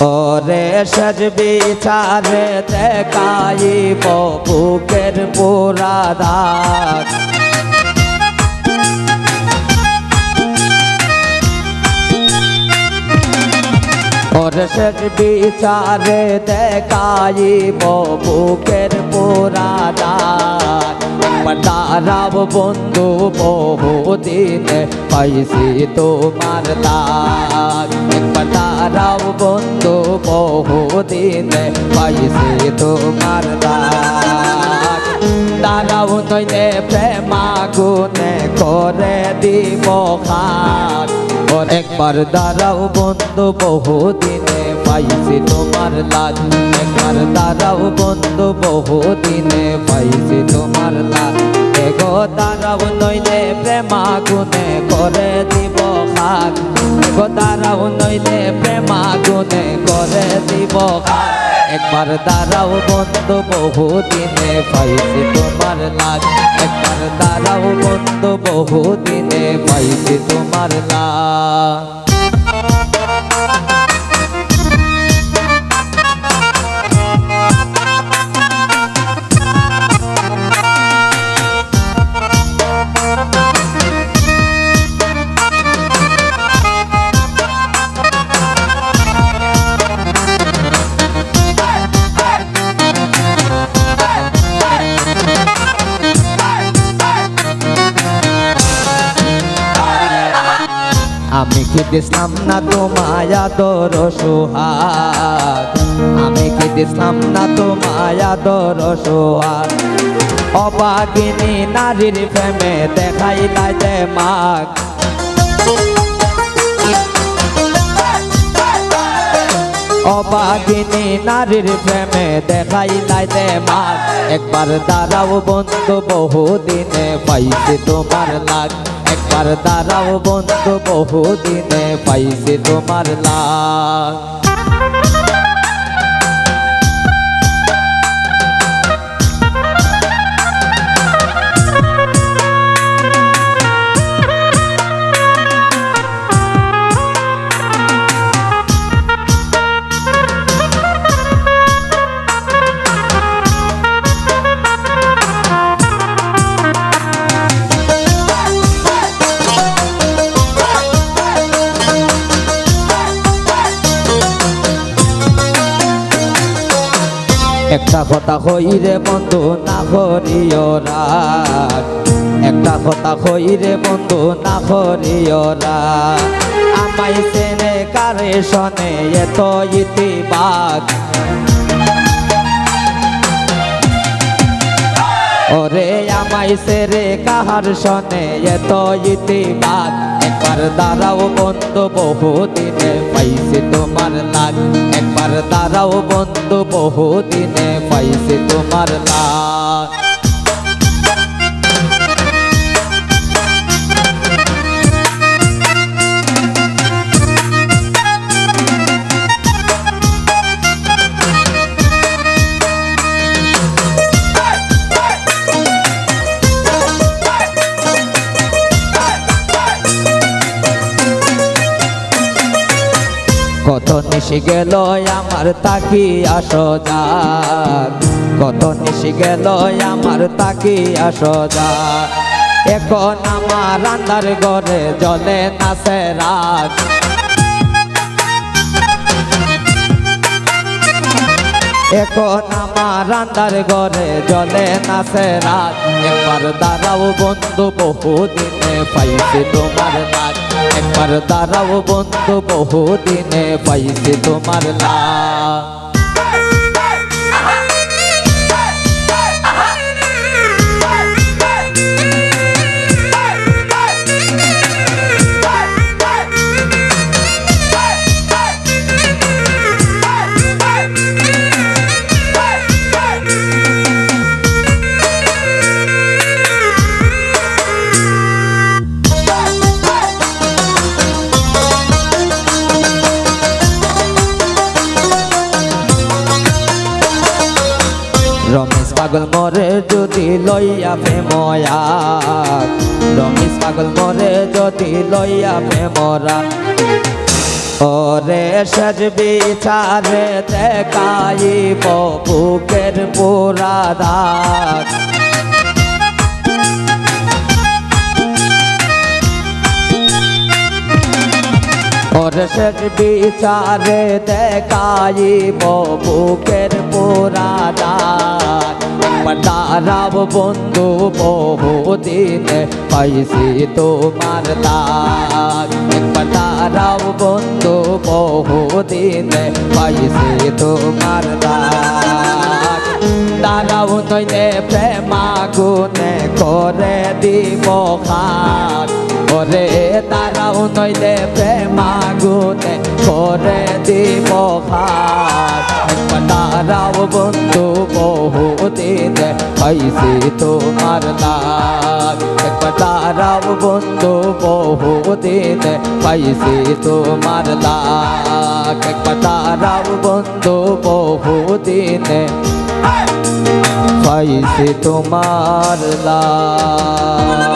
ওরে শেষ বিচারে দেখাইব বুকের পুরা দাগ ওরে শেষ বিচারে দেখাইব বুকের পুরা দাগ দাঁড়াব বন্ধু বহুদিনে পাইছি তোমার দাগ একবার দাঁড়াও বন্ধু বহুদিনে পাইছি তোমার দাগ দাঁড়াও নইলে প্রেমাগুনে করে দিব খাক ওর একবার দাঁড়াও বন্ধু বহুদিনে পাইছি তোমার লাগ একবার দাঁড়াও বন্ধু বহুদিনে পাইছি তোমার লাগ এগো দাঁড়াও নইলে প্রেমাগুনে করে দিব খাক এগো দাঁড়াও নইলে প্রেমাগুনে করে দিব খাক একবার দাঁড়াও বন্ধু বহুদিনে পাইছি তোমার লাগ একবার দাঁড়াও বন্ধু বহুদিনে পাইছি তোমার লাগ আমি কি দিলাম না তোমায় আদর সোহাগ আমি কি দিলাম না তোমায় আদর সোহাগ অবাগিনী নারীর প্রেমে দেখাইলাই যে মাগ অবাগিনী নারীর প্রেমে দেখাইলাই যে মাগ একবার দাঁড়াও বন্ধু বহুদিনে পাইছি তোমার লাগ একবার দাঁড়াও বন্ধু বহুদিনে পাইছি তোমার লাগ একটা কথা কইরে বন্ধু না করিও রাগ একটা কথা কইরে বন্ধু না করিও রাগ আমায় চেনে কারে শোনে এত ইতিবাগ ওরে আমায় চেনে কাহার শোনে এত ইতিবাগ একবার দাঁড়াও বন্ধু বহুদিনে পাইছি তোমার লাগ একবার দাঁড়াও বন্ধু বহুদিনে পাইছি তোমার লাগ কত নিশি গেল আমার তাকি আসো যাক কত নিশি গেল আমার তাকি আসো যাক এখন আমার রান্নার ঘরে জ্বলে নাচে রাগ এখন আমার রান্নার ঘরে জ্বলে নাচে রাগ একবার দাঁড়াও বন্ধু বহুদিনে পাইছি তোমার লাগ একবার দাঁড়াও বন্ধু বহুদিনে পাইছি তোমার লাগ রমেশ পাগল মরে যদি লইয়া প্রেময়া রমেশ পাগল মরে যদি লইয়া প্রেমরা ওরে শেষ বিচারে দেখাইব বুকের পুরা দাগ ওরে শেষ বিচারে দেখাইব বুকের পুরা দাগ দাঁড়াব বন্ধু বহুদিনে পাইছি তোমার দাগ একবার দাঁড়াও বন্ধু বহুদিনে পাইছি তোমার দাগ দাঁড়াও নইলে প্রেমাগুনে করে দিব খাক ওরে দাঁড়াও নইলে প্রেমাগুনে করে দিব খাক একবার দাঁড়াও বন্ধু বহুদিনে পাইছি তোমার দাগ একবার দাঁড়াও বন্ধু বহুদিনে পাইছি তোমার দাগ একবার দাঁড়াও বন্ধু বহুদিনে পাইছি তোমার দাগ